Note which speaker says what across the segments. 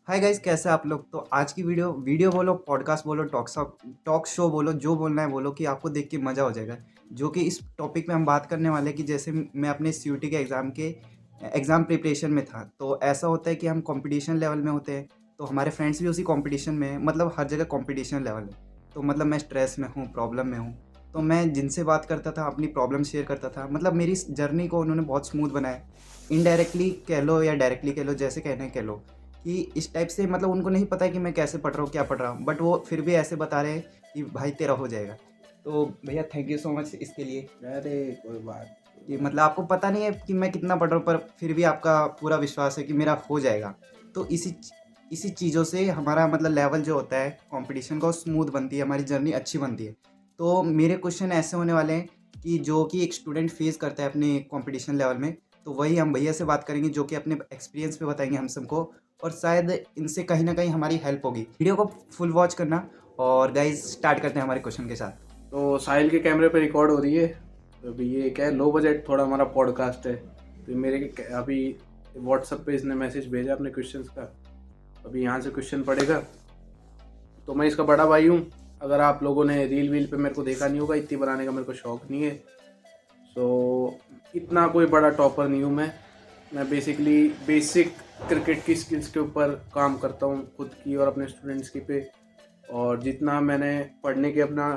Speaker 1: Hi guys, कैसे आप लोग। तो आज की वीडियो बोलो, पॉडकास्ट बोलो, टॉक शो बोलो, जो बोलना है बोलो, कि आपको देख के मज़ा हो जाएगा। जो कि इस टॉपिक पे हम बात करने वाले हैं कि जैसे मैं अपने सीयूटी के एग्ज़ाम प्रिपरेशन में था। तो ऐसा होता है कि हम कंपटीशन लेवल में होते हैं, तो हमारे फ्रेंड्स भी उसी कंपटीशन में हैं। मतलब हर जगह कंपटीशन लेवल है। तो मतलब मैं स्ट्रेस में हूँ, प्रॉब्लम में हूँ। तो मैं जिनसे बात करता था अपनी प्रॉब्लम शेयर करता था। मतलब मेरी इस जर्नी को उन्होंने बहुत स्मूथ बनाया। इनडायरेक्टली कह लो या डायरेक्टली कह लो, जैसे कहना है कह लो, कि इस टाइप से मतलब उनको नहीं पता है कि मैं कैसे पढ़ रहा हूँ, क्या पढ़ रहा हूँ, बट वो फिर भी ऐसे बता रहे हैं कि भाई तेरा हो जाएगा। तो भैया थैंक यू सो मच इसके लिए।
Speaker 2: अरे कोई बात
Speaker 1: कि मतलब आपको पता नहीं है कि मैं कितना पढ़ रहा हूँ, पर फिर भी आपका पूरा विश्वास है कि मेरा हो जाएगा। तो इसी चीज़ों से हमारा मतलब लेवल जो होता है कंपटीशन का, वो स्मूथ बनती है, हमारी जर्नी अच्छी बनती है। तो मेरे क्वेश्चन ऐसे होने वाले हैं कि जो कि एक स्टूडेंट फेस करता है अपने कंपटीशन लेवल में। तो वही हम भैया से बात करेंगे, जो कि अपने एक्सपीरियंस पे बताएंगे हम सबको। और शायद इनसे कहीं ना कहीं हमारी हेल्प होगी। वीडियो को फुल वॉच करना। और गाइज स्टार्ट करते हैं हमारे क्वेश्चन के साथ।
Speaker 2: तो साहिल के कैमरे पे रिकॉर्ड हो रही है। तो अभी ये क्या है, लो बजट थोड़ा हमारा पॉडकास्ट है। तो अभी व्हाट्सएप पे इसने मैसेज भेजा अपने क्वेश्चंस का। अभी यहाँ से क्वेश्चन पढ़ेगा। तो मैं इसका बड़ा भाई हूँ। अगर आप लोगों ने रील वील पे मेरे को देखा नहीं होगा, इतनी बनाने का मेरे को शौक नहीं है। सो इतना कोई बड़ा टॉपर नहीं हूँ मैं बेसिकली बेसिक क्रिकेट की स्किल्स के ऊपर काम करता हूँ, खुद की और अपने स्टूडेंट्स की पे। और जितना मैंने पढ़ने के अपना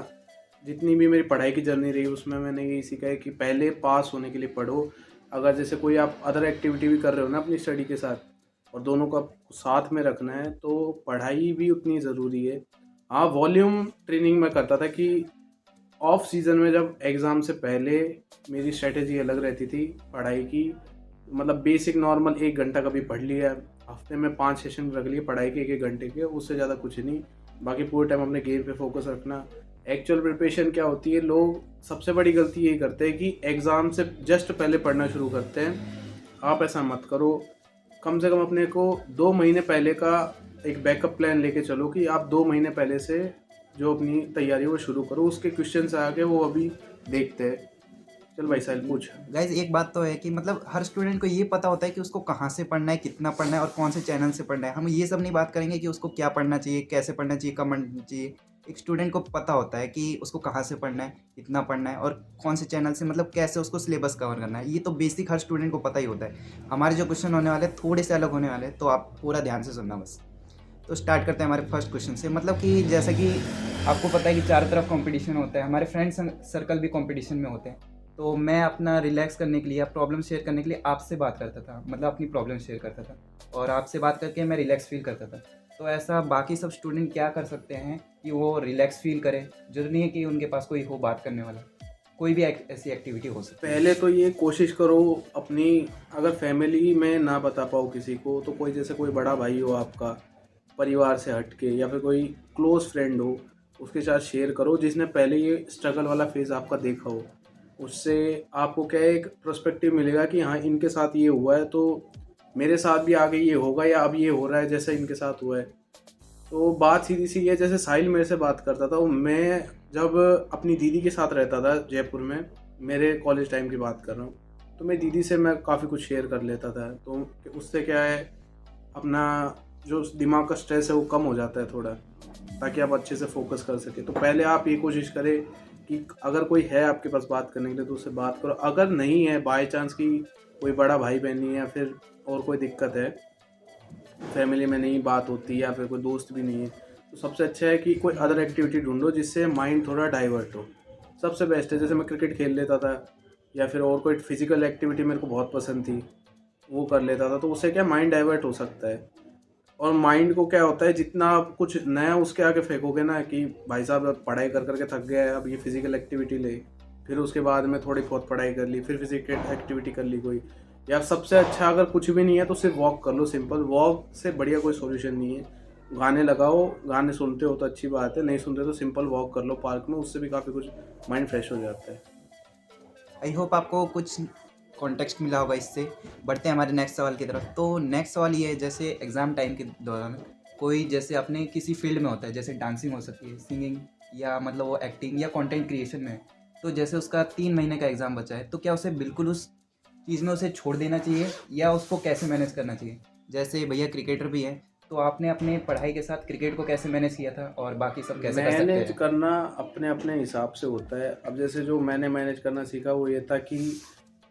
Speaker 2: जितनी भी मेरी पढ़ाई की जर्नी रही उसमें मैंने यही सीखा है कि पहले पास होने के लिए पढ़ो। अगर जैसे कोई आप अदर एक्टिविटी भी कर रहे हो ना अपनी स्टडी के साथ, और दोनों का साथ में रखना है, तो पढ़ाई भी उतनी ज़रूरी है। हाँ, वॉल्यूम ट्रेनिंग मैं करता था कि ऑफ सीज़न में जब एग्ज़ाम से पहले मेरी स्ट्रेटेजी अलग रहती थी पढ़ाई की। मतलब बेसिक नॉर्मल 1 घंटा कभी पढ़ लिया, हफ्ते में 5 सेशन रख लिए पढ़ाई के 1 1 घंटे के, उससे ज़्यादा कुछ नहीं। बाकी पूरे टाइम अपने गेम पे फोकस रखना। एक्चुअल प्रिपरेशन क्या होती है, लोग सबसे बड़ी गलती यही करते हैं कि एग्ज़ाम से जस्ट पहले पढ़ना शुरू करते हैं। आप ऐसा मत करो। कम से कम अपने को 2 महीने पहले का एक बैकअप प्लान लेके चलो कि आप 2 महीने पहले से जो अपनी तैयारी वो शुरू करो। उसके क्वेश्चन से आके वो अभी देखते हैं। चल भाई साहिल पूछ।
Speaker 1: गाइज एक बात तो है कि मतलब हर स्टूडेंट को ये पता होता है कि उसको कहाँ से पढ़ना है, कितना पढ़ना है और कौन से चैनल से पढ़ना है। हम ये सब नहीं बात करेंगे कि उसको क्या पढ़ना चाहिए, कैसे पढ़ना चाहिए, कब पढ़ना चाहिए। एक स्टूडेंट को पता होता है कि उसको कहाँ से पढ़ना है, कितना पढ़ना है और कौन से चैनल से, मतलब कैसे उसको सिलेबस कवर करना है। ये तो बेसिक हर स्टूडेंट को पता ही होता है। हमारे जो क्वेश्चन होने वाले हैं थोड़े से अलग होने वाले हैं, तो आप पूरा ध्यान से सुनना बस। तो स्टार्ट करते हैं हमारे फर्स्ट क्वेश्चन से। मतलब कि जैसा कि आपको पता है कि चारों तरफ कंपटीशन होता है, हमारे फ्रेंड सर्कल भी कंपटीशन में होते हैं। तो मैं अपना रिलैक्स करने के लिए या प्रॉब्लम शेयर करने के लिए आपसे बात करता था, मतलब अपनी प्रॉब्लम शेयर करता था। और आपसे बात करके मैं रिलैक्स फील करता था। तो ऐसा बाकी सब स्टूडेंट क्या कर सकते हैं कि वो रिलैक्स फील करें। जरूरी नहीं है कि उनके पास कोई हो बात करने वाला। कोई भी ऐसी एक्टिविटी हो सकती है।
Speaker 2: पहले तो ये कोशिश करो अपनी, अगर फैमिली में ना बता पाओ किसी को, तो कोई जैसे कोई बड़ा भाई हो आपका, परिवार से हट के, या फिर कोई क्लोज फ्रेंड हो, उसके साथ शेयर करो जिसने पहले ये स्ट्रगल वाला फेज़ आपका देखा हो। उससे आपको क्या है, एक पर्सपेक्टिव मिलेगा कि हाँ इनके साथ ये हुआ है, तो मेरे साथ भी आगे ये होगा, या अब ये हो रहा है जैसा इनके साथ हुआ है। तो बात सीधी सी है, जैसे साहिल मेरे से बात करता था, वो मैं जब अपनी दीदी के साथ रहता था जयपुर में, मेरे कॉलेज टाइम की बात कर रहा हूँ, तो मेरी दीदी से मैं काफ़ी कुछ शेयर कर लेता था। तो उससे क्या है, अपना जो दिमाग का स्ट्रेस है वो कम हो जाता है थोड़ा, ताकि आप अच्छे से फोकस कर सके। तो पहले आप ये कोशिश करें कि अगर कोई है आपके पास बात करने के लिए तो उससे बात करो। अगर नहीं है, बाय चांस की कोई बड़ा भाई बहन नहीं है, या फिर और कोई दिक्कत है, फैमिली में नहीं बात होती, या फिर कोई दोस्त भी नहीं है, तो सबसे अच्छा है कि कोई अदर एक्टिविटी ढूंढो जिससे माइंड थोड़ा डाइवर्ट हो। सबसे बेस्ट है, जैसे मैं क्रिकेट खेल लेता था, या फिर और कोई फिजिकल एक्टिविटी मेरे को बहुत पसंद थी, वो कर लेता था। तो उससे क्या माइंड डाइवर्ट हो सकता है। और माइंड को क्या होता है, जितना आप कुछ नया उसके आगे फेंकोगे ना कि भाई साहब अब पढ़ाई कर करके थक गया है, अब ये फिजिकल एक्टिविटी ले, फिर उसके बाद में थोड़ी बहुत पढ़ाई कर ली, फिर फिजिकल एक्टिविटी कर ली कोई, या सबसे अच्छा अगर कुछ भी नहीं है तो सिर्फ वॉक कर लो। सिंपल वॉक से बढ़िया कोई सॉल्यूशन नहीं है। गाने लगाओ, गाने सुनते हो तो अच्छी बात है, नहीं सुनते तो सिंपल वॉक कर लो पार्क में, उससे भी काफ़ी कुछ माइंड फ्रेश हो जाता है।
Speaker 1: आई होप आपको कुछ कॉन्टेक्स्ट मिला होगा इससे। बढ़ते हैं हमारे नेक्स्ट सवाल की तरफ। तो नेक्स्ट सवाल ये है, जैसे एग्ज़ाम टाइम के दौरान कोई जैसे अपने किसी फील्ड में होता है, जैसे डांसिंग हो सकती है, सिंगिंग, या मतलब वो एक्टिंग या कंटेंट क्रिएशन में है। तो जैसे उसका 3 महीने का एग्ज़ाम बचा है, तो क्या उसे बिल्कुल उस चीज़ में उसे छोड़ देना चाहिए या उसको कैसे मैनेज करना चाहिए। जैसे भैया क्रिकेटर भी हैं, तो आपने अपने पढ़ाई के साथ क्रिकेट को कैसे मैनेज किया था और बाकी सब कैसे कर सकते
Speaker 2: मैनेज
Speaker 1: हैं?
Speaker 2: करना अपने अपने हिसाब से होता है। अब जैसे जो मैंने मैनेज करना सीखा वो ये था कि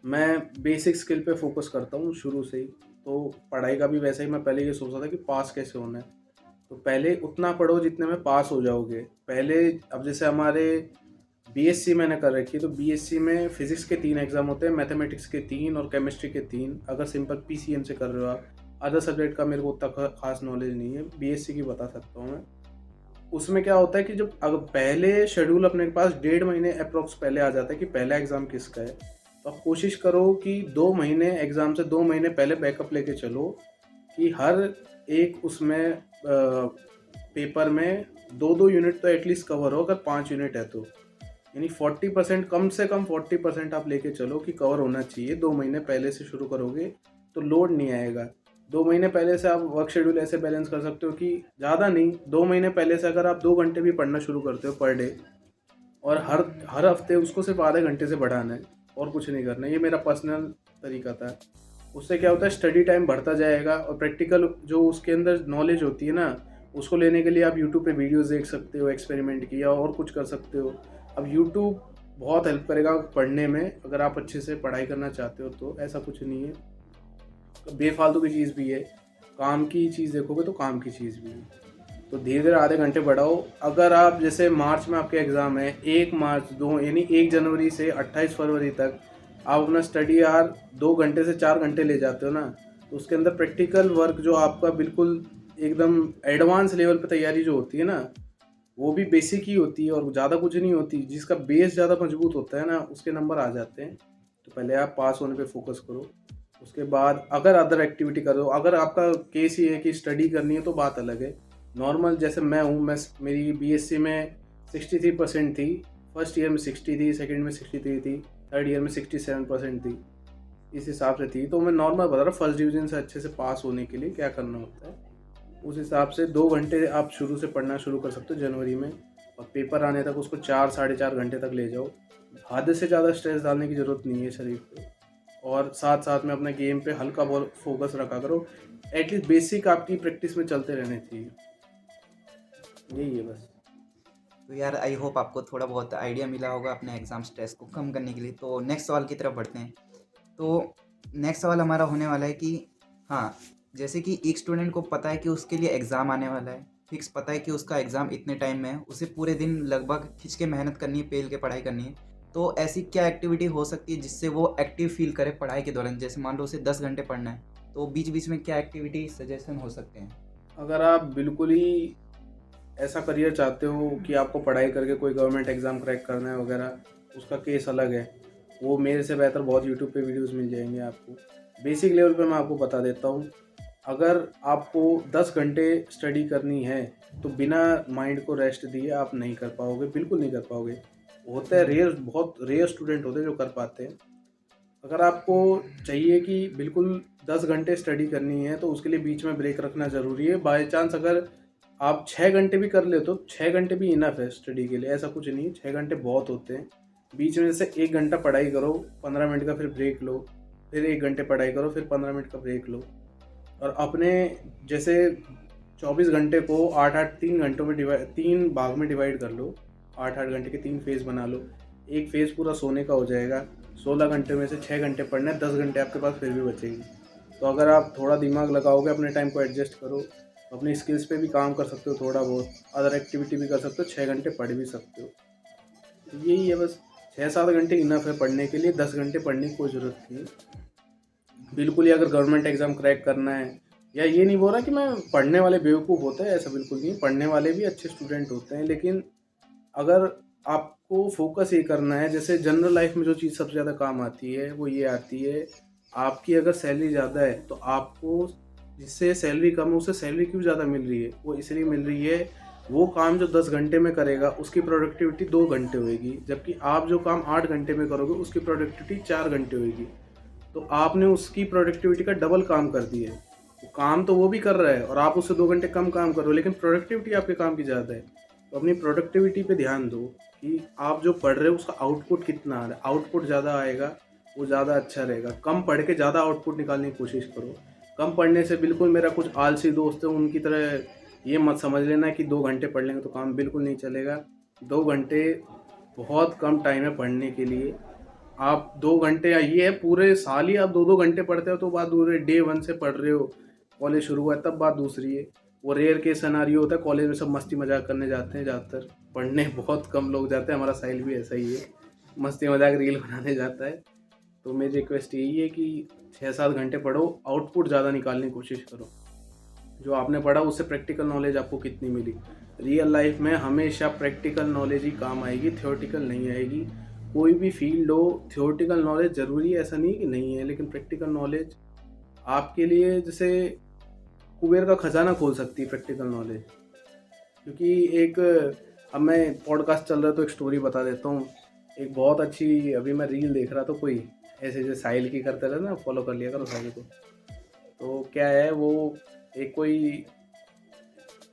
Speaker 2: मैं बेसिक स्किल पे फोकस करता हूँ शुरू से ही। तो पढ़ाई का भी वैसे ही मैं पहले ये सोचता था कि पास कैसे होना है। तो पहले उतना पढ़ो जितने में पास हो जाओगे। पहले अब जैसे हमारे बीएससी मैंने कर रखी है, तो बीएससी में फिजिक्स के 3 एग्जाम होते हैं, मैथमेटिक्स के 3 और केमिस्ट्री के 3। अगर सिंपल पीसीएम से कर रहे हो आप, अदर सब्जेक्ट का मेरे को उतना खास नॉलेज नहीं है, बीएससी की बता सकता हूँ मैं। उसमें क्या होता है कि जब अगर पहले शेड्यूल अपने पास 1.5 महीने अप्रोक्स पहले आ जाता है कि पहला एग्ज़ाम किसका है, तो आप कोशिश करो कि 2 महीने एग्ज़ाम से 2 महीने पहले बैकअप लेके चलो कि हर एक उसमें पेपर में 2-2 यूनिट तो एटलीस्ट कवर हो, अगर 5 यूनिट है तो। यानी 40%, कम से कम 40% आप लेके चलो कि कवर होना चाहिए। 2 महीने पहले से शुरू करोगे तो लोड नहीं आएगा। 2 महीने पहले से आप वर्क शेड्यूल ऐसे बैलेंस कर सकते हो कि ज़्यादा नहीं, 2 महीने पहले से अगर आप 2 घंटे भी पढ़ना शुरू करते हो पर डे, और हर हर हफ्ते उसको सिर्फ आधे घंटे से बढ़ाना है और कुछ नहीं करना है। ये मेरा पर्सनल तरीका था। उससे क्या होता है, स्टडी टाइम बढ़ता जाएगा और प्रैक्टिकल जो उसके अंदर नॉलेज होती है ना, उसको लेने के लिए आप यूट्यूब पे वीडियोस देख सकते हो एक्सपेरिमेंट की, या और कुछ कर सकते हो। अब यूट्यूब बहुत हेल्प करेगा पढ़ने में, अगर आप अच्छे से पढ़ाई करना चाहते हो तो। ऐसा कुछ नहीं है, बेफालतू की चीज़ भी है। काम की चीज़ देखोगे तो काम की चीज़ भी है। तो धीरे धीरे आधे घंटे बढ़ाओ। अगर आप जैसे मार्च में आपके एग्ज़ाम है, 1 मार्च 2 यानी 1 जनवरी से 28 फरवरी तक आप अपना स्टडी आवर 2 घंटे से 4 घंटे ले जाते हो ना, तो उसके अंदर प्रैक्टिकल वर्क जो आपका बिल्कुल एकदम एडवांस लेवल पे तैयारी जो होती है ना, वो भी बेसिक ही होती है और ज़्यादा कुछ नहीं होती। जिसका बेस ज़्यादा मजबूत होता है ना, उसके नंबर आ जाते हैं। तो पहले आप पास होने पे फोकस करो। उसके बाद अगर अदर एक्टिविटी करो, अगर आपका केस ही है कि स्टडी करनी है तो बात अलग है। नॉर्मल जैसे मैं हूँ, मेरी बीएससी में 63% थी, फर्स्ट ईयर में 60 थी, सेकंड में 63 थी, थर्ड ईयर में 67% थी, इस हिसाब से थी। तो मैं नॉर्मल बता रहा हूँ, फर्स्ट डिवीजन से अच्छे से पास होने के लिए क्या करना होता है। उस हिसाब से 2 घंटे आप शुरू से पढ़ना शुरू कर सकते हो जनवरी में, और पेपर आने तक उसको 4-4.5 घंटे तक ले जाओ। हद से ज़्यादा स्ट्रेस डालने की ज़रूरत नहीं है शरीर पे। और साथ साथ में अपने गेम पे हल्का बहुत फोकस रखा करो। एटलीस्ट बेसिक आपकी प्रैक्टिस में चलते रहने चाहिए। यही है बस।
Speaker 1: तो यार आई होप आपको थोड़ा बहुत आइडिया मिला होगा अपने एग्ज़ाम स्ट्रेस को कम करने के लिए। तो नेक्स्ट सवाल की तरफ बढ़ते हैं। तो नेक्स्ट सवाल हमारा होने वाला है कि हाँ, जैसे कि एक स्टूडेंट को पता है कि उसके लिए एग्ज़ाम आने वाला है, फिक्स पता है कि उसका एग्ज़ाम इतने टाइम में है, उसे पूरे दिन लगभग खिंच के मेहनत करनी है, पेल के पढ़ाई करनी है। तो ऐसी क्या एक्टिविटी हो सकती है जिससे वो एक्टिव फील करे पढ़ाई के दौरान? जैसे मान लो उसे 10 घंटे पढ़ना है, तो बीच बीच में क्या एक्टिविटी सजेशन हो सकते हैं?
Speaker 2: अगर आप बिल्कुल ही ऐसा करियर चाहते हो कि आपको पढ़ाई करके कोई गवर्नमेंट एग्ज़ाम क्रैक करना है वगैरह, उसका केस अलग है। वो मेरे से बेहतर बहुत यूट्यूब पे वीडियोस मिल जाएंगे आपको। बेसिक लेवल पे मैं आपको बता देता हूँ। अगर आपको 10 घंटे स्टडी करनी है तो बिना माइंड को रेस्ट दिए आप नहीं कर पाओगे, बिल्कुल नहीं कर पाओगे। होता है रेयर, बहुत रेयर स्टूडेंट होते हैं जो कर पाते हैं। अगर आपको चाहिए कि बिल्कुल 10 घंटे स्टडी करनी है तो उसके लिए बीच में ब्रेक रखना ज़रूरी है। बाय चांस अगर आप 6 घंटे भी कर ले तो 6 घंटे भी इनफ है स्टडी के लिए, ऐसा कुछ नहीं है। 6 घंटे बहुत होते हैं। बीच में जैसे 1 घंटा पढ़ाई करो, 15 मिनट का फिर ब्रेक लो, फिर 1 घंटे पढ़ाई करो, फिर 15 मिनट का ब्रेक लो। और अपने जैसे 24 घंटे को 8-8 3 घंटों में डिवाइड, 3 भाग में डिवाइड कर लो। 8-8 घंटे के 3 फेज़ बना लो। एक फेज़ पूरा सोने का हो जाएगा। 16 घंटे में से 6 घंटे पढ़ना है, 10 घंटे आपके पास फिर भी बचेगी। तो अगर आप थोड़ा दिमाग लगाओगे, अपने टाइम को एडजस्ट करो, अपनी स्किल्स पे भी काम कर सकते हो, थोड़ा बहुत अदर एक्टिविटी भी कर सकते हो, 6 घंटे पढ़ भी सकते हो। तो यही है बस। 6-7 घंटे इनफ है पढ़ने के लिए, 10 घंटे पढ़ने की कोई ज़रूरत नहीं है। बिल्कुल ही अगर गवर्नमेंट एग्ज़ाम क्रैक करना है, या ये नहीं बोल रहा कि मैं पढ़ने वाले बेवकूफ़ होते हैं, ऐसा बिल्कुल नहीं। पढ़ने वाले भी अच्छे स्टूडेंट होते हैं, लेकिन अगर आपको फोकस ये करना है, जैसे जनरल लाइफ में जो चीज़ सबसे ज़्यादा काम आती है वो ये आती है, आपकी अगर सैलरी ज़्यादा है तो आपको जिससे सैलरी कम है उससे सैलरी क्यों ज़्यादा मिल रही है? वो इसलिए मिल रही है, वो काम जो 10 घंटे में करेगा उसकी प्रोडक्टिविटी 2 घंटे होएगी, जबकि आप जो काम 8 घंटे में करोगे उसकी प्रोडक्टिविटी 4 घंटे होएगी। तो आपने उसकी प्रोडक्टिविटी का डबल काम कर दिया है। वो काम तो वो भी कर रहा है और आप उससे 2 घंटे कम काम कर रहे हो, लेकिन प्रोडक्टिविटी आपके काम की ज़्यादा है। तो अपनी प्रोडक्टिविटी पे ध्यान दो कि आप जो पढ़ रहे हो उसका आउटपुट कितना आ रहा है। आउटपुट ज़्यादा आएगा वो ज़्यादा अच्छा रहेगा। कम पढ़ के ज़्यादा आउटपुट निकालने की कोशिश करो। कम पढ़ने से बिल्कुल मेरा कुछ आलसी दोस्त है उनकी तरह ये मत समझ लेना कि 2 घंटे पढ़ लेंगे तो काम बिल्कुल नहीं चलेगा। 2 घंटे बहुत कम टाइम है पढ़ने के लिए। आप 2 घंटे, या ये है पूरे साल ही आप 2-2 घंटे पढ़ते हो तो बात दूसरी है, डे 1 से पढ़ रहे हो, कॉलेज शुरू हुआ है तब बात दूसरी है। वो रेयर केस सिनेरियो होता है, कॉलेज में सब मस्ती मज़ाक करने जाते हैं ज़्यादातर, पढ़ने बहुत कम लोग जाते हैं। हमारा साहिल भी ऐसा ही है, मस्ती मज़ाक रील बनाने जाता है। तो मेरी रिक्वेस्ट यही है कि 6-7 घंटे पढ़ो, आउटपुट ज़्यादा निकालने की कोशिश करो। जो आपने पढ़ा उससे प्रैक्टिकल नॉलेज आपको कितनी मिली। रियल लाइफ में हमेशा प्रैक्टिकल नॉलेज ही काम आएगी, थ्योरेटिकल नहीं आएगी। कोई भी फील्ड हो, थ्योरेटिकल नॉलेज ज़रूरी है ऐसा नहीं कि नहीं है, लेकिन प्रैक्टिकल नॉलेज आपके लिए जैसे कुबेर का खजाना खोल सकती है प्रैक्टिकल नॉलेज। क्योंकि एक, अब मैं पॉडकास्ट चल रहा है तो एक स्टोरी बता देता हूँ। एक बहुत अच्छी, अभी मैं रील देख रहा था, कोई ऐसे जो साहिल की करते रहते ना, फॉलो कर लिया करो साहिल को। तो क्या है, वो एक कोई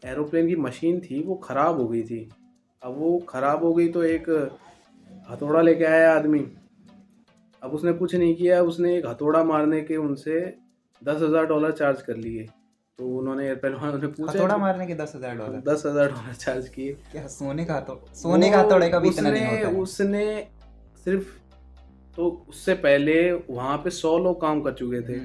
Speaker 2: एरोप्लेन की मशीन थी, वो ख़राब हो गई थी। अब वो ख़राब हो गई तो एक हथौड़ा लेके आया आदमी। अब उसने कुछ नहीं किया, उसने एक हथौड़ा मारने के उनसे $10,000 चार्ज कर लिए। तो उन्होंने एयरप्लेन वालों ने पूछा,
Speaker 1: हथौड़ा मारने के $10,000?
Speaker 2: $10,000 चार्ज किए।
Speaker 1: क्या सोने का सोने का हथौड़े का भी इतना नहीं होता है।
Speaker 2: उसने सिर्फ, तो उससे पहले वहाँ पे 100 लोग काम कर चुके थे,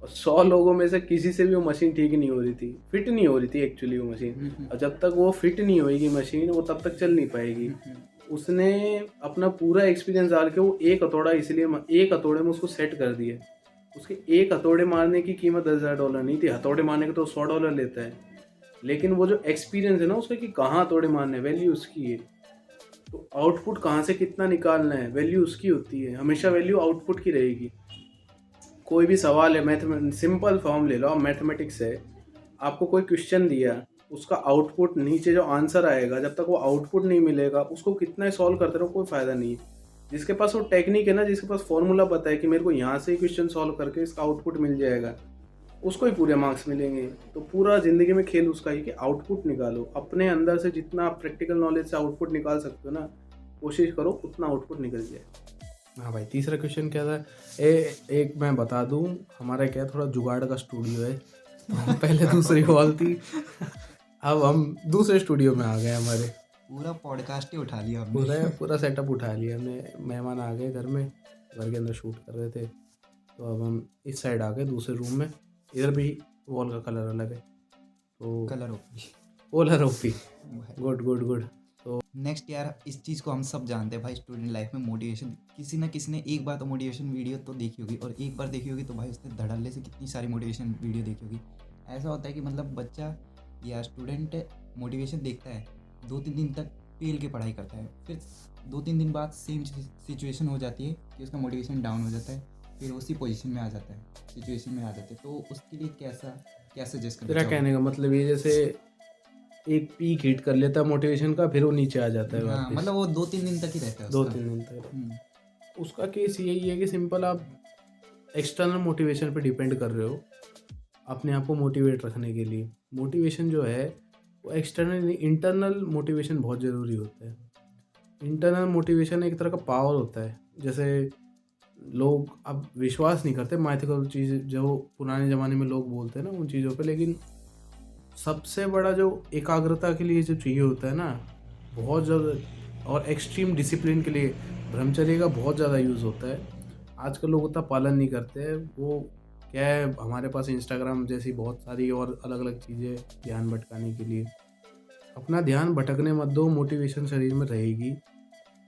Speaker 2: और 100 लोगों में से किसी से भी वो मशीन ठीक नहीं हो रही थी, फिट नहीं हो रही थी एक्चुअली वो मशीन। और जब तक वो फिट नहीं होएगी मशीन, वो तब तक चल नहीं पाएगी। उसने अपना पूरा एक्सपीरियंस डाल के वो एक हथौड़ा, इसलिए एक हथौड़े में उसको सेट कर दिया। उसके एक हथौड़े मारने की कीमत $10,000 नहीं थी, हथौड़े मारने के तो $100 लेता है। लेकिन वो जो एक्सपीरियंस है ना उसका, कि कहाँ हथौड़े मारने, वैल्यू उसकी है। तो आउटपुट कहाँ से कितना निकालना है, वैल्यू उसकी होती है। हमेशा वैल्यू आउटपुट की रहेगी। कोई भी सवाल है, सिंपल फॉर्म ले लो, आप मैथमेटिक्स है, आपको कोई क्वेश्चन दिया, उसका आउटपुट नीचे जो आंसर आएगा, जब तक वो आउटपुट नहीं मिलेगा उसको कितना ही सॉल्व करते रहो कोई फ़ायदा नहीं है। जिसके पास वो टेक्निक है ना, जिसके पास फॉर्मूला पता है कि मेरे को यहाँ से ही क्वेश्चन सॉल्व करके इसका आउटपुट मिल जाएगा, उसको ही पूरे मार्क्स मिलेंगे। तो पूरा ज़िंदगी में खेल उसका ही कि आउटपुट निकालो अपने अंदर से। जितना आप प्रैक्टिकल नॉलेज से आउटपुट निकाल सकते हो ना, कोशिश करो उतना आउटपुट निकल जाए। हाँ भाई, तीसरा क्वेश्चन क्या था? एक मैं बता दूं, हमारा क्या थोड़ा जुगाड़ का स्टूडियो है। तो पहले दूसरी वॉल थी, अब हम दूसरे स्टूडियो में आ गए। हमारे
Speaker 1: पूरा पॉडकास्ट ही उठा लिया हमने।
Speaker 2: पूरा सेटअप उठा लिया हमने। मेहमान आ गए घर में, घर के अंदर शूट कर रहे थे, तो अब हम इस साइड आ गए दूसरे रूम में। इधर भी वॉल का कलर अलग है, तो colour OP. Good good good. तो
Speaker 1: नेक्स्ट यार, इस चीज़ को हम सब जानते हैं भाई, स्टूडेंट लाइफ में मोटिवेशन, किसी ना किसी ने एक बार तो मोटिवेशन वीडियो तो देखी होगी, और एक बार देखी होगी तो भाई उसने धड़ल्ले से कितनी सारी मोटिवेशन वीडियो देखी होगी। ऐसा होता है कि मतलब बच्चा या स्टूडेंट मोटिवेशन देखता है, 2-3 दिन तक पेल के पढ़ाई करता है, फिर 2-3 दिन बाद सेम सिचुएशन हो जाती है कि उसका मोटिवेशन डाउन हो जाता है, फिर उसी पोजीशन में आ जाता है, सिचुएशन में आ जाते हैं। तो उसके लिए क्या सजेस्ट करना
Speaker 2: तेरा कहने का मतलब ये, जैसे एक पीक हिट कर लेता है मोटिवेशन का, फिर वो नीचे आ जाता है वापस।
Speaker 1: मतलब वो 2-3 दिन तक ही रहता है उसका।
Speaker 2: 2-3 दिन तक। उसका केस यही है कि सिंपल, आप एक्सटर्नल मोटिवेशन पे डिपेंड कर रहे हो अपने आप को मोटिवेट रखने के लिए। मोटिवेशन जो है वो एक्सटर्नल, इंटरनल मोटिवेशन बहुत ज़रूरी होता है। इंटरनल मोटिवेशन एक तरह का पावर होता है। जैसे लोग अब विश्वास नहीं करते माइथिकल चीज़ जो पुराने ज़माने में लोग बोलते हैं ना उन चीज़ों पे, लेकिन सबसे बड़ा जो एकाग्रता के लिए जो चाहिए होता है ना, बहुत ज़्यादा, और एक्सट्रीम डिसिप्लिन के लिए ब्रह्मचर्य का बहुत ज़्यादा यूज़ होता है। आजकल लोग उतना पालन नहीं करते हैं। वो क्या है, हमारे पास इंस्टाग्राम जैसी बहुत सारी और अलग अलग चीज़ें ध्यान भटकाने के लिए। अपना ध्यान भटकने मत दो, मोटिवेशन शरीर में रहेगी।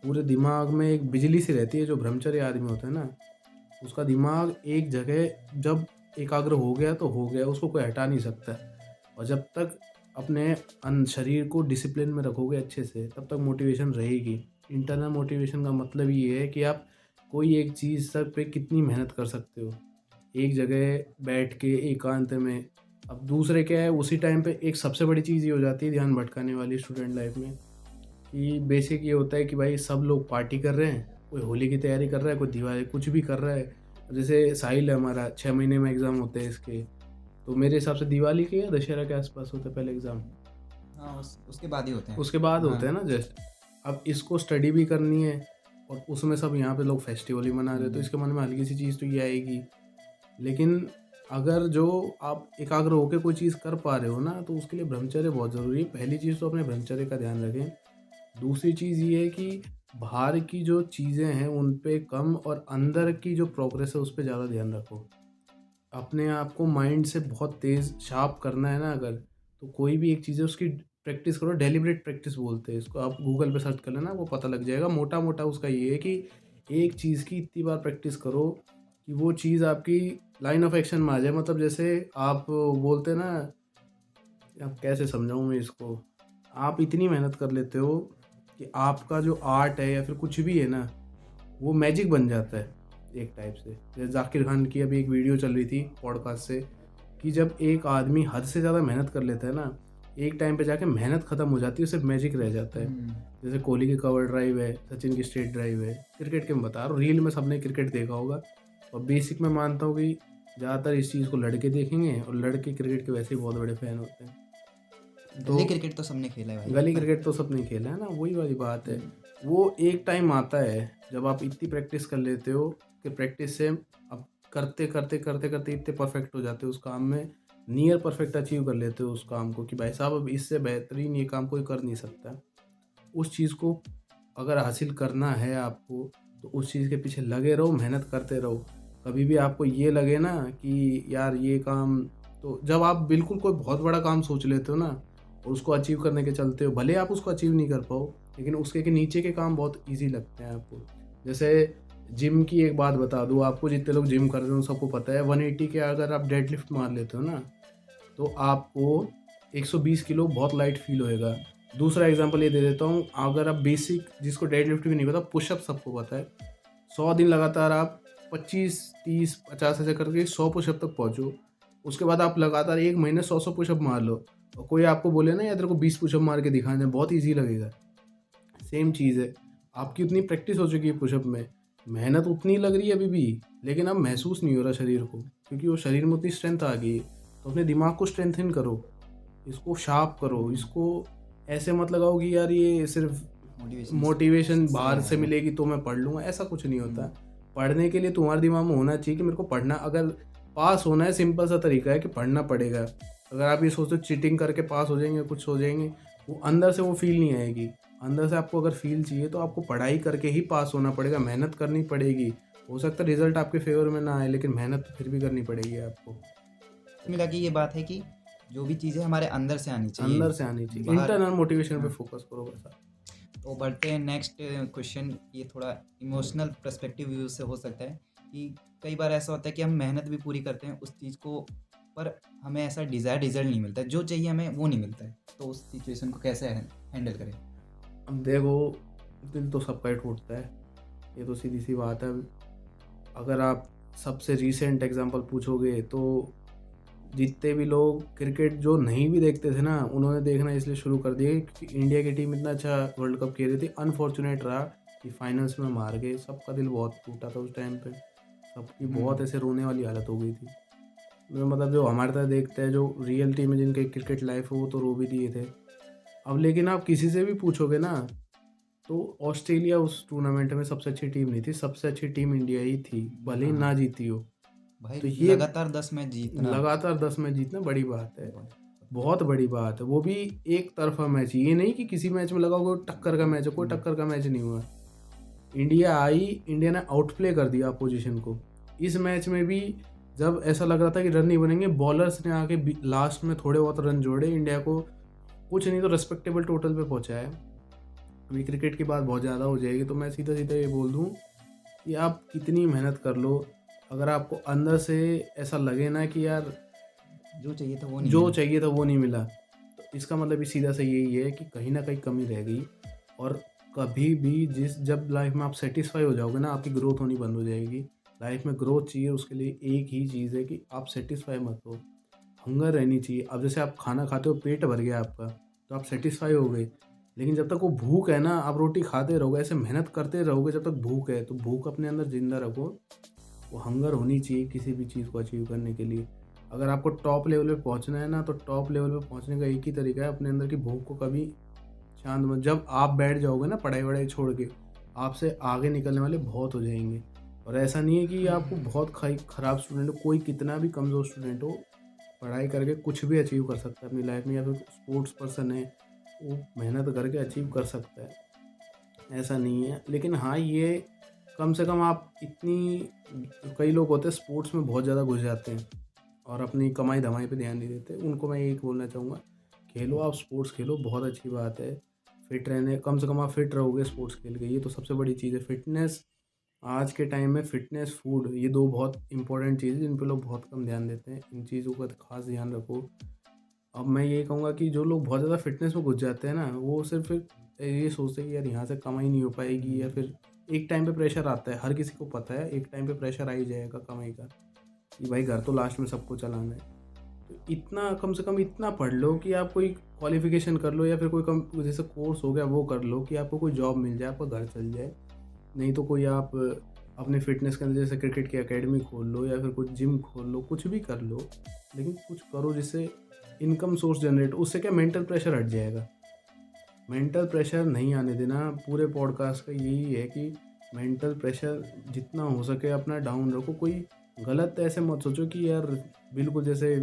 Speaker 2: पूरे दिमाग में एक बिजली सी रहती है। जो ब्रह्मचर्य आदमी होता है ना, उसका दिमाग एक जगह जब एकाग्र हो गया तो हो गया, उसको कोई हटा नहीं सकता। और जब तक अपने शरीर को डिसिप्लिन में रखोगे अच्छे से, तब तक मोटिवेशन रहेगी। इंटरनल मोटिवेशन का मतलब ये है कि आप कोई एक चीज़ तक पे कितनी मेहनत कर सकते हो एक जगह बैठ के एकांत में। अब दूसरे क्या है, उसी टाइम पे एक सबसे बड़ी चीज़ ये हो जाती है ध्यान भटकाने वाली स्टूडेंट लाइफ में, कि बेसिक ये होता है कि भाई सब लोग पार्टी कर रहे हैं, कोई होली की तैयारी कर रहा है, कोई दिवाली, कुछ भी कर रहा है। जैसे साहिल है हमारा, 6 महीने में एग्ज़ाम होते हैं इसके, तो मेरे हिसाब से दिवाली के या दशहरा के आसपास होते हैं पहले एग्ज़ाम।
Speaker 1: हाँ, उसके बाद ही होते हैं।
Speaker 2: उसके बाद होते हैं ना जस्ट। अब इसको स्टडी भी करनी है, और उसमें सब यहाँ पे लोग फेस्टिवल ही मना रहे हैं, तो इसके मन में हल्की सी चीज़ तो ये आएगी। लेकिन अगर जो आप एकाग्र होकर कोई चीज़ कर पा रहे हो ना, तो उसके लिए ब्रह्मचर्य बहुत ज़रूरी है। पहली चीज़ तो अपने ब्रह्मचर्य का ध्यान रखें। दूसरी चीज़ ये है कि बाहर की जो चीज़ें हैं उन पे कम और अंदर की जो प्रोग्रेस है उस पे ज़्यादा ध्यान रखो। अपने आप को माइंड से बहुत तेज़ शार्प करना है ना अगर, तो कोई भी एक चीज़ है उसकी प्रैक्टिस करो। डेलिब्रेट प्रैक्टिस बोलते हैं इसको, आप गूगल पे सर्च कर लेना, वो पता लग जाएगा। मोटा-मोटा उसका ये है कि एक चीज़ की इतनी बार प्रैक्टिस करो कि वो चीज़ आपकी लाइन ऑफ एक्शन में आ जाए। मतलब जैसे आप बोलते हैं ना, अब कैसे समझाऊँ मैं इसको? आप इतनी मेहनत कर लेते हो कि आपका जो आर्ट है या फिर कुछ भी है ना, वो मैजिक बन जाता है एक टाइप से। जैसे ज़ाकिर खान की अभी एक वीडियो चल रही थी पॉडकास्ट से, कि जब एक आदमी हद से ज़्यादा मेहनत कर लेता है ना, एक टाइम पे जाके मेहनत ख़त्म हो जाती है, सिर्फ मैजिक रह जाता है। जैसे कोहली की कवर ड्राइव है, सचिन की स्ट्रेट ड्राइव है, क्रिकेट के मैं बता रहा हूँ। रील में सबने क्रिकेट देखा होगा, और बेसिक मैं मानता हूँ कि ज़्यादातर इस चीज़ को लड़के देखेंगे, और लड़के क्रिकेट के वैसे ही बहुत बड़े फ़ैन होते हैं। तो
Speaker 1: गली क्रिकेट तो सबने खेला है भाई।
Speaker 2: गली क्रिकेट तो सबने खेला है ना, वही वाली बात है। वो एक टाइम आता है जब आप इतनी प्रैक्टिस कर लेते हो कि प्रैक्टिस से अब करते इतने परफेक्ट हो जाते हो उस काम में, नियर परफेक्ट अचीव कर लेते हो उस काम को, कि भाई साहब अब इससे बेहतरीन ये काम कोई कर नहीं सकता। उस चीज़ को अगर हासिल करना है आपको, तो उस चीज़ के पीछे लगे रहो, मेहनत करते रहो। कभी भी आपको ये लगे ना कि यार ये काम, तो जब आप बिल्कुल कोई बहुत बड़ा काम सोच लेते हो ना और उसको अचीव करने के चलते हो, भले आप उसको अचीव नहीं कर पाओ, लेकिन उसके के नीचे के काम बहुत ईज़ी लगते हैं आपको। जैसे जिम की एक बात बता दूँ आपको, जितने लोग जिम कर रहे हो सबको पता है 180 के अगर आप डेडलिफ्ट मार लेते हो ना, तो आपको 120 किलो बहुत लाइट फ़ील होएगा। दूसरा एग्ज़ाम्पल ये दे देता हूँ, अगर आप बेसिक, जिसको डेडलिफ्ट भी नहीं पता, पुशअप सबको पता है। 100 दिन लगातार आप 25, 30, 50 ऐसे करके 100 पुशअप तक पहुँचो। उसके बाद आप लगातार 1 महीने 100-100 पुशअप मार लो, और कोई आपको बोले ना यार तेरे को 20 पुशअप मार के दिखाने हैं, बहुत ईज़ी लगेगा। सेम चीज़ है, आपकी उतनी प्रैक्टिस हो चुकी है पुशअप में, मेहनत उतनी लग रही है अभी भी, लेकिन अब महसूस नहीं हो रहा शरीर को, क्योंकि वो शरीर में उतनी स्ट्रेंथ आ गई है। तो अपने दिमाग को स्ट्रेंथन करो, इसको शार्प करो, इसको ऐसे मत लगाओ कि यार ये सिर्फ मोटिवेशन बाहर से मिलेगी तो मैं पढ़ लूँगा, ऐसा कुछ नहीं होता। पढ़ने के लिए तुम्हारे दिमाग में होना चाहिए कि मेरे को पढ़ना, अगर पास होना है सिंपल सा तरीका है कि पढ़ना पड़ेगा। अगर आप ये सोचते हो चीटिंग करके पास हो जाएंगे, कुछ हो जाएंगे, वो अंदर से वो फील नहीं आएगी। अंदर से आपको अगर फील चाहिए तो आपको पढ़ाई करके ही पास होना पड़ेगा, मेहनत करनी पड़ेगी। हो सकता है रिजल्ट आपके फेवर में ना आए, लेकिन मेहनत तो फिर भी करनी पड़ेगी आपको।
Speaker 1: मिला कि ये बात है कि जो भी चीज़ें हमारे अंदर से आनी चाहिए,
Speaker 2: अंदर से आनी चाहिए,
Speaker 1: बाहर।
Speaker 2: इंटरनल मोटिवेशन पे
Speaker 1: हाँ।
Speaker 2: फोकस करो बस आप।
Speaker 1: तो बढ़ते हैं नेक्स्ट क्वेश्चन। ये थोड़ा इमोशनल पर्सपेक्टिव व्यू से हो सकता है कि कई बार ऐसा होता है कि हम मेहनत भी पूरी करते हैं उस चीज़ को, पर हमें ऐसा डिज़ायर रिजल्ट नहीं मिलता है, जो चाहिए हमें वो नहीं मिलता है। तो उस सिचुएशन को कैसे हैंडल करें?
Speaker 2: अब देखो, दिल तो सबका ही टूटता है, ये तो सीधी सी बात है। अगर आप सबसे रीसेंट एग्जांपल पूछोगे तो जितने भी लोग क्रिकेट जो नहीं भी देखते थे ना, उन्होंने देखना इसलिए शुरू कर दिया क्योंकि इंडिया की टीम इतना अच्छा वर्ल्ड कप खेल रही थी। अनफॉर्चुनेट रहा कि फाइनल्स में मार गए, सबका दिल बहुत टूटा था उस टाइम पे, सबकी बहुत ऐसे रोने वाली हालत हो गई थी। मतलब जो हमारे तरह देखते हैं, जो रियल टीम में जिनके क्रिकेट लाइफ हो, वो तो रो भी दिए थे। अब लेकिन आप किसी से भी पूछोगे ना, तो ऑस्ट्रेलिया उस टूर्नामेंट में सबसे अच्छी टीम नहीं थी, सबसे अच्छी टीम इंडिया ही थी, भले ही ना जीती हो।
Speaker 1: भाई
Speaker 2: तो ये
Speaker 1: लगातार 10 मैच जीतना,
Speaker 2: लगातार 10 मैच जीतना बड़ी बात है, बहुत बड़ी बात है। वो भी एक तरफा मैच, ये नहीं कि किसी मैच में लगाओगे टक्कर का मैच है, कोई टक्कर का मैच नहीं हुआ। इंडिया आई, इंडिया ने आउटप्ले कर दिया अपोजिशन को। इस मैच में भी जब ऐसा लग रहा था कि रन नहीं बनेंगे, बॉलर्स ने आके लास्ट में थोड़े बहुत रन जोड़े, इंडिया को कुछ नहीं तो रेस्पेक्टेबल टोटल पे पहुंचाया। अभी क्रिकेट की बात बहुत ज़्यादा हो जाएगी, तो मैं सीधा सीधा ये बोल दूँ कि आप कितनी मेहनत कर लो, अगर आपको अंदर से ऐसा लगे ना कि यार
Speaker 1: जो चाहिए था वो नहीं मिला,
Speaker 2: तो इसका मतलब भी सीधा सा यही है कि कहीं ना कहीं कमी रह गई। और कभी भी जब लाइफ में आप सेटिस्फाई हो जाओगे ना, आपकी ग्रोथ होनी बंद हो जाएगी। लाइफ में ग्रोथ चाहिए, उसके लिए एक ही चीज़ है कि आप सेटिस्फाई मत हो, हंगर रहनी चाहिए। अब जैसे आप खाना खाते हो, पेट भर गया आपका, तो आप सेटिस्फाई हो गए, लेकिन जब तक वो भूख है ना, आप रोटी खाते रहोगे, ऐसे मेहनत करते रहोगे जब तक भूख है, तो भूख अपने अंदर जिंदा रखो। वो हंगर होनी चाहिए किसी भी चीज़ को अचीव करने के लिए। अगर आपको टॉप लेवल पे पहुंचना है ना, तो टॉप लेवल पे पहुंचने का एक ही तरीका है, अपने अंदर की भूख को कभी शांत मत। जब आप बैठ जाओगे ना पढ़ाई वढ़ाई छोड़ के, आपसे आगे निकलने वाले बहुत हो जाएंगे। और ऐसा नहीं है कि आपको बहुत ख़राब स्टूडेंट हो, कोई कितना भी कमज़ोर स्टूडेंट हो, पढ़ाई करके कुछ भी अचीव कर सकता है अपनी लाइफ में, या फिर स्पोर्ट्स पर्सन है वो मेहनत करके अचीव कर सकता है, ऐसा नहीं है। लेकिन हाँ, ये कम से कम आप इतनी, कई लोग होते हैं स्पोर्ट्स में बहुत ज़्यादा घुस जाते हैं और अपनी कमाई धमाई पे ध्यान नहीं देते, उनको मैं यही बोलना चाहूँगा, खेलो, आप स्पोर्ट्स खेलो, बहुत अच्छी बात है। फिट रहने, कम से कम आप फिट रहोगे स्पोर्ट्स खेल के, ये तो सबसे बड़ी चीज़ है। फिटनेस आज के टाइम में, फिटनेस, फूड, ये दो बहुत इंपॉर्टेंट चीज़ है जिन पे लोग बहुत कम ध्यान देते हैं। इन चीज़ों का खास ध्यान रखो। अब मैं ये कहूँगा कि जो लोग बहुत ज़्यादा फिटनेस में घुस जाते हैं ना, वो सिर्फ ये सोचते हैं कि यार यहाँ से कमाई नहीं हो पाएगी, या फिर एक टाइम पे प्रेशर आता है, हर किसी को पता है एक टाइम पे प्रेशर आ ही जाएगा कमाई का, कि भाई घर तो लास्ट में सबको चलाना है। तो इतना, कम से कम इतना पढ़ लो कि आप कोई क्वालिफिकेशन कर लो, या फिर कोई कम जैसे कोर्स हो गया वो कर लो कि आपको कोई जॉब मिल जाए, आपका घर चल जाए। नहीं तो कोई आप अपने फिटनेस के अंदर जैसे क्रिकेट की एकेडमी खोल लो, या फिर कुछ जिम खोल लो, कुछ भी कर लो, लेकिन कुछ करो जिससे इनकम सोर्स जनरेट, उससे क्या मेंटल प्रेशर हट जाएगा। मेंटल प्रेशर नहीं आने देना। पूरे पॉडकास्ट का यही है कि मेंटल प्रेशर जितना हो सके अपना डाउन रखो। कोई गलत ऐसे मत सोचो कि यार बिल्कुल जैसे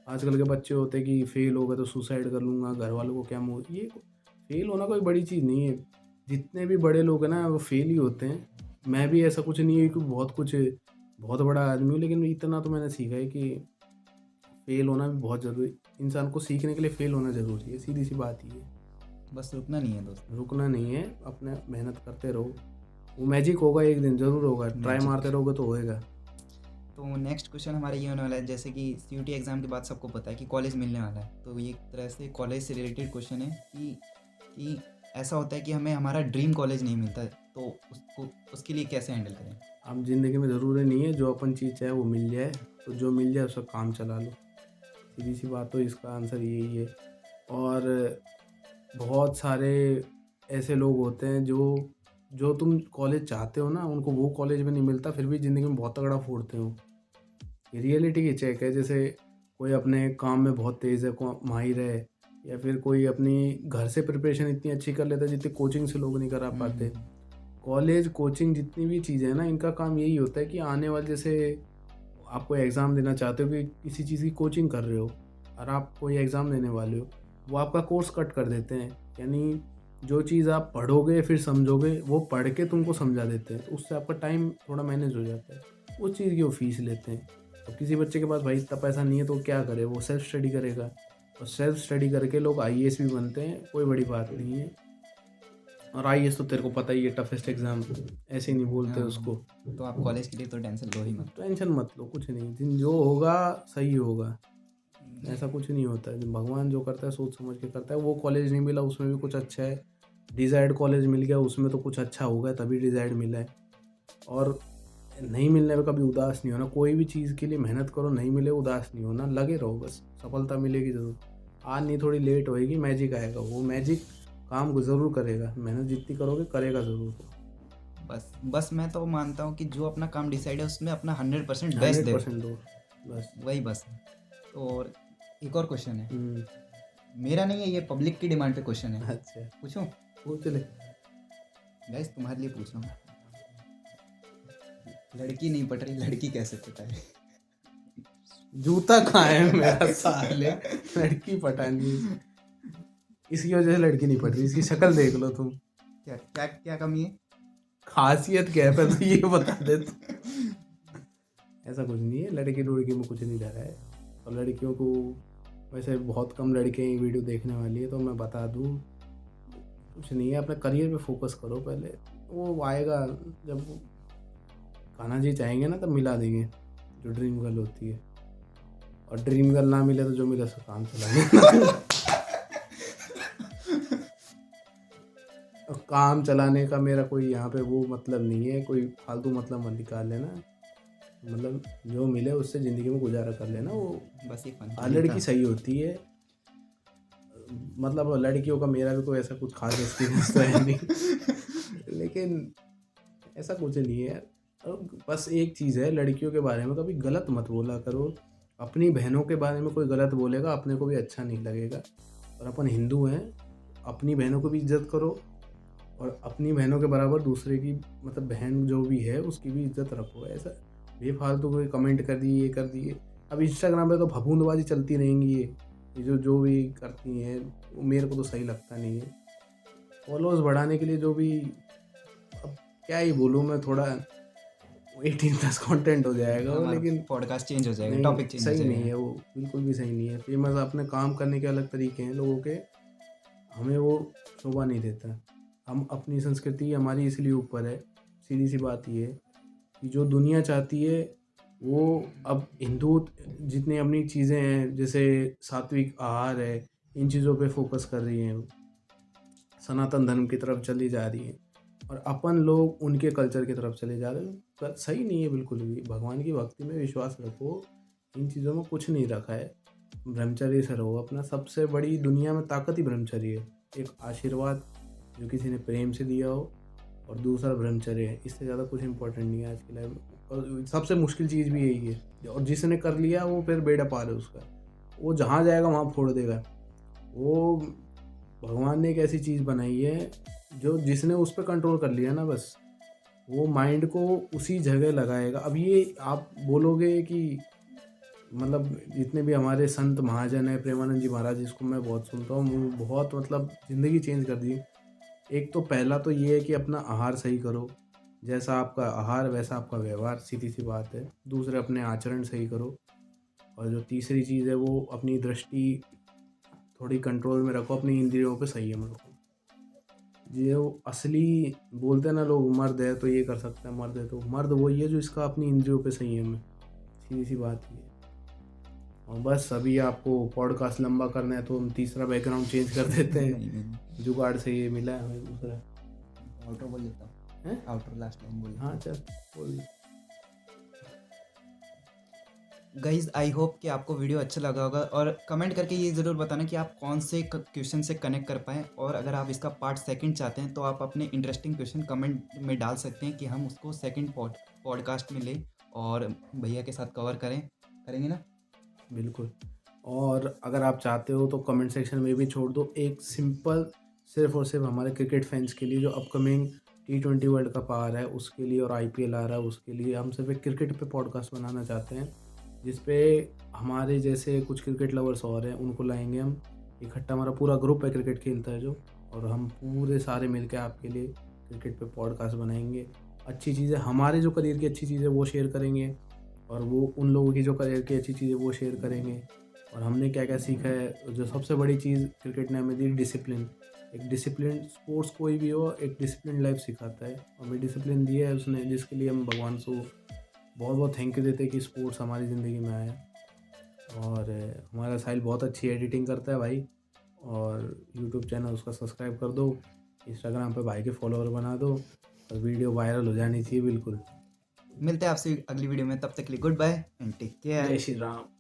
Speaker 2: आजकल के बच्चे होते हैं कि फेल हो गए तो सुसाइड कर लूँगा, घर वालों को क्या मुँह, ये फेल होना कोई बड़ी चीज़ नहीं है। जितने भी बड़े लोग हैं ना वो फेल ही होते हैं। मैं भी ऐसा कुछ नहीं है कि बहुत बड़ा आदमी हूँ, लेकिन इतना तो मैंने सीखा है कि फेल होना भी बहुत ज़रूरी, इंसान को सीखने के लिए फेल होना ज़रूरी है, सीधी सी बात ही है।
Speaker 1: बस रुकना नहीं है दोस्त।
Speaker 2: रुकना नहीं है, अपने मेहनत करते रहो, वो मैजिक होगा, एक दिन ज़रूर होगा, ट्राई
Speaker 1: मैजिक।
Speaker 2: मारते रहोगे तो होएगा।
Speaker 1: तो नेक्स्ट क्वेश्चन हमारा ये होने वाला है, जैसे कि सीयूटी एग्ज़ाम के बाद सबको पता है कि कॉलेज मिलने वाला है, तो ये एक तरह से कॉलेज से रिलेटेड क्वेश्चन है कि ऐसा होता है कि हमें हमारा ड्रीम कॉलेज नहीं मिलता है, तो उसको उसके लिए कैसे हैंडल करें?
Speaker 2: अब ज़िंदगी में ज़रूरी नहीं है जो अपन चीज़ चाहे वो मिल जाए, तो जो मिल जाए उसका काम चला लो, सीधी सी बात, तो इसका आंसर यही है। और बहुत सारे ऐसे लोग होते हैं जो तुम कॉलेज चाहते हो ना, उनको वो कॉलेज में नहीं मिलता, फिर भी ज़िंदगी में बहुत तगड़ा फोड़ते हो। ये रियलिटी की चेक है। जैसे कोई अपने काम में बहुत तेज़ है, माहिर है, या फिर कोई अपनी घर से प्रिपरेशन इतनी अच्छी कर लेता है जितनी कोचिंग से लोग नहीं करा पाते। कॉलेज, कोचिंग, जितनी भी चीज़ें हैं ना, इनका काम यही होता है कि आने वाले, जैसे आप कोई एग्ज़ाम देना चाहते हो, कि किसी चीज़ की कोचिंग कर रहे हो और आप कोई एग्ज़ाम देने वाले हो, वो आपका कोर्स कट कर देते हैं। यानी जो चीज़ आप पढ़ोगे फिर समझोगे, वो पढ़ के तुमको समझा देते हैं, तो उससे आपका टाइम थोड़ा मैनेज हो जाता है। उस चीज़ की वो फ़ीस लेते हैं। अब किसी बच्चे के पास भाई इतना पैसा नहीं है तो क्या करे, वो सेल्फ स्टडी करेगा, और सेल्फ स्टडी करके लोग आईएएस भी बनते हैं, कोई बड़ी बात नहीं है। और आईएएस तो तेरे को पता ही है, टफेस्ट एग्ज़ाम, ऐसे ही नहीं बोलते उसको।
Speaker 1: तो आप कॉलेज के लिए तो टेंशन लो ही मत।
Speaker 2: टेंशन मत लो, कुछ नहीं, जो होगा सही होगा, ऐसा कुछ नहीं होता है। भगवान जो करता है सोच समझ के करता है। वो कॉलेज नहीं मिला उसमें भी कुछ अच्छा है, डिज़ायर्ड कॉलेज मिल गया उसमें तो कुछ अच्छा होगा, तभी डिज़ायर्ड मिला है। और नहीं मिलने पे कभी उदास नहीं होना। कोई भी चीज़ के लिए मेहनत करो, नहीं मिले उदास नहीं होना, लगे रहो, बस सफलता मिलेगी ज़रूर। आज नहीं, थोड़ी लेट होएगी, मैजिक आएगा, वो मैजिक काम को ज़रूर करेगा। मेहनत जितनी करोगे करेगा ज़रूर।
Speaker 1: बस मैं तो मानता हूँ कि जो अपना काम डिसाइड है उसमें अपना 100% बेस्ट दे,
Speaker 2: 100% दो, बस।
Speaker 1: वही बस है। तो और एक और क्वेश्चन है, मेरा नहीं है, ये पब्लिक की डिमांड पे क्वेश्चन है,
Speaker 2: अच्छा,
Speaker 1: पूछूं?
Speaker 2: पूछ ले।
Speaker 1: गाइस तुम्हारे लिए पूछ रहा हूँ, लड़की नहीं पट रही, लड़की कैसे पटाए?
Speaker 2: जूता कहाँ है मेरा साले, लड़की पटानी, इसकी वजह से लड़की नहीं पट रही। इसकी शक्ल देख लो तुम,
Speaker 1: क्या क्या क्या कमी है?
Speaker 2: खासियत क्या है तो ये बता दे तू। ऐसा कुछ नहीं है, लड़की लड़की में कुछ नहीं धरा है। और लड़कियों को वैसे बहुत कम लड़के ये वीडियो देखने वाली है, तो मैं बता दूँ, कुछ नहीं है, अपने करियर पे फोकस करो पहले, वो आएगा जब कान्हा जी चाहेंगे ना, तब मिला देंगे जो ड्रीम गर्ल होती है। और ड्रीम गर्ल ना मिले तो जो मिले उसका काम चलाने और काम चलाने का मेरा कोई यहाँ पे वो मतलब नहीं है, कोई फालतू मतलब मत निकाल लेना। मतलब जो मिले उससे ज़िंदगी में गुजारा कर लेना, वो
Speaker 1: बस एक फन
Speaker 2: हर लड़की सही होती है। मतलब लड़कियों का मेरा भी कोई ऐसा कुछ खास एक्सपीरियंस तो है नहीं लेकिन ऐसा कुछ नहीं है। बस एक चीज़ है, लड़कियों के बारे में कभी गलत मत बोला करो। अपनी बहनों के बारे में कोई गलत बोलेगा अपने को भी अच्छा नहीं लगेगा। और अपन हिंदू हैं, अपनी बहनों को भी इज्जत करो, और अपनी बहनों के बराबर दूसरे की मतलब बहन जो भी है उसकी भी इज्जत रखो। ऐसा बेफालतू कोई कमेंट कर दिए, ये कर दिए। अब इंस्टाग्राम पे तो फफूंदबाजी चलती रहेंगी ये जो जो भी करती हैं, वो मेरे को तो सही लगता नहीं है। फॉलोअर्स बढ़ाने के लिए जो भी, अब क्या ही बोलूँ मैं, थोड़ा 18+ कंटेंट हो जाएगा वो,
Speaker 1: हमारा
Speaker 2: लेकिन
Speaker 1: पॉडकास्ट चेंज हो जाएगा,
Speaker 2: नहीं,
Speaker 1: टॉपिक चेंज हो
Speaker 2: सही नहीं
Speaker 1: जाएगा।
Speaker 2: है वो, बिल्कुल भी सही नहीं है। फेमस अपने काम करने के अलग तरीके हैं लोगों के, हमें वो शोभा नहीं देता। हम अपनी संस्कृति हमारी इसलिए ऊपर है, सीधी सी बात ये है कि जो दुनिया चाहती है वो, अब हिंदू जितनी अपनी चीज़ें हैं जैसे सात्विक आहार है, इन चीज़ों पे फोकस कर रही हैं, सनातन धर्म की तरफ चली जा रही हैं, और अपन लोग उनके कल्चर की तरफ चले जा रहे हैं। पर सही नहीं है बिल्कुल भी। भगवान की भक्ति में विश्वास रखो, इन चीज़ों में कुछ नहीं रखा है। ब्रह्मचर्य से रहो अपना, सबसे बड़ी दुनिया में ताकत ही ब्रह्मचर्य है। एक आशीर्वाद जो किसी ने प्रेम से दिया हो, और दूसरा ब्रह्मचर्य है। इससे ज़्यादा कुछ इंपॉर्टेंट नहीं है आज की लाइफ में, और सबसे मुश्किल चीज़ भी यही है। और जिसने कर लिया वो फिर बेड़ा पार है उसका, वो जहाँ जाएगा वहाँ फोड़ देगा। वो भगवान ने एक ऐसी चीज़ बनाई है जो जिसने उस पर कंट्रोल कर लिया ना, बस वो माइंड को उसी जगह लगाएगा। अब ये आप बोलोगे कि मतलब जितने भी हमारे संत महाजन हैं, प्रेमानंद जी महाराज जिसको मैं बहुत सुनता हूँ, वो बहुत मतलब ज़िंदगी चेंज कर दी। एक तो पहला तो ये है कि अपना आहार सही करो, जैसा आपका आहार वैसा आपका व्यवहार, सीधी सी बात है। दूसरे, अपने आचरण सही करो। और जो तीसरी चीज़ है वो अपनी दृष्टि थोड़ी कंट्रोल में रखो, अपनी इंद्रियों पे संयम रखो। ये वो असली बोलते हैं ना लोग, मर्द है तो ये कर सकता है, मर्द है तो मर्द वही है जो इसका अपनी इंद्रियों पे संयम है। सीधी सी बात ये है। और बस अभी आपको पॉडकास्ट लंबा करना है तो हम तीसरा बैकग्राउंड चेंज कर देते हैं।
Speaker 1: नहीं, नहीं,
Speaker 2: जुगाड़ से ये मिला है हमें दूसरा।
Speaker 1: आउटरो बोल देता हूँ,
Speaker 2: हैं?
Speaker 1: आउटरो लास्ट लाइन बोल।
Speaker 2: हाँ चल, बोल।
Speaker 1: गाइज आई होप कि आपको वीडियो अच्छा लगा होगा, और कमेंट करके ये ज़रूर बताना कि आप कौन से क्वेश्चन से कनेक्ट कर पाएँ, और अगर आप इसका पार्ट सेकंड चाहते हैं तो आप अपने इंटरेस्टिंग क्वेश्चन कमेंट में डाल सकते हैं कि हम उसको सेकंड पॉडकास्ट में लें और भैया के साथ कवर करेंगे ना।
Speaker 2: बिल्कुल। और अगर आप चाहते हो तो कमेंट सेक्शन में भी छोड़ दो एक सिंपल, सिर्फ और सिर्फ हमारे क्रिकेट फैंस के लिए, जो अपकमिंग T20 वर्ल्ड कप आ रहा है उसके लिए, और IPL आ रहा है उसके लिए, हम सिर्फ एक क्रिकेट पे पॉडकास्ट बनाना चाहते हैं, जिस पे हमारे जैसे कुछ क्रिकेट लवर्स और हैं उनको लाएंगे हम इकट्ठा। हमारा पूरा ग्रुप है क्रिकेट खेलता है जो, और हम पूरे सारे मिलकर आपके लिए क्रिकेट पे पॉडकास्ट बनाएंगे। अच्छी चीज़ें, हमारे जो करियर की अच्छी चीज़ें वो शेयर करेंगे, और वो उन लोगों की जो करियर की अच्छी चीज़ें वो शेयर करेंगे। और हमने क्या क्या सीखा है, जो सबसे बड़ी चीज़ क्रिकेट ने हमें दी, डिसिप्लिन। एक डिसिप्लिन, स्पोर्ट्स कोई भी हो एक डिसिप्लिन लाइफ सिखाता है, हमें डिसिप्लिन दिया है उसने, जिसके लिए हम भगवान को बहुत बहुत थैंक यू देते हैं कि स्पोर्ट्स हमारी ज़िंदगी में आया। और हमारा साहिल बहुत अच्छी एडिटिंग करता है भाई, और यूट्यूब चैनल उसका सब्सक्राइब कर दो, इंस्टाग्राम पे भाई के फॉलोअर बना दो, और वीडियो वायरल हो जानी चाहिए बिल्कुल।
Speaker 1: मिलते हैं आपसे अगली वीडियो में, तब तक के लिए good bye and take care.
Speaker 2: जय श्री राम।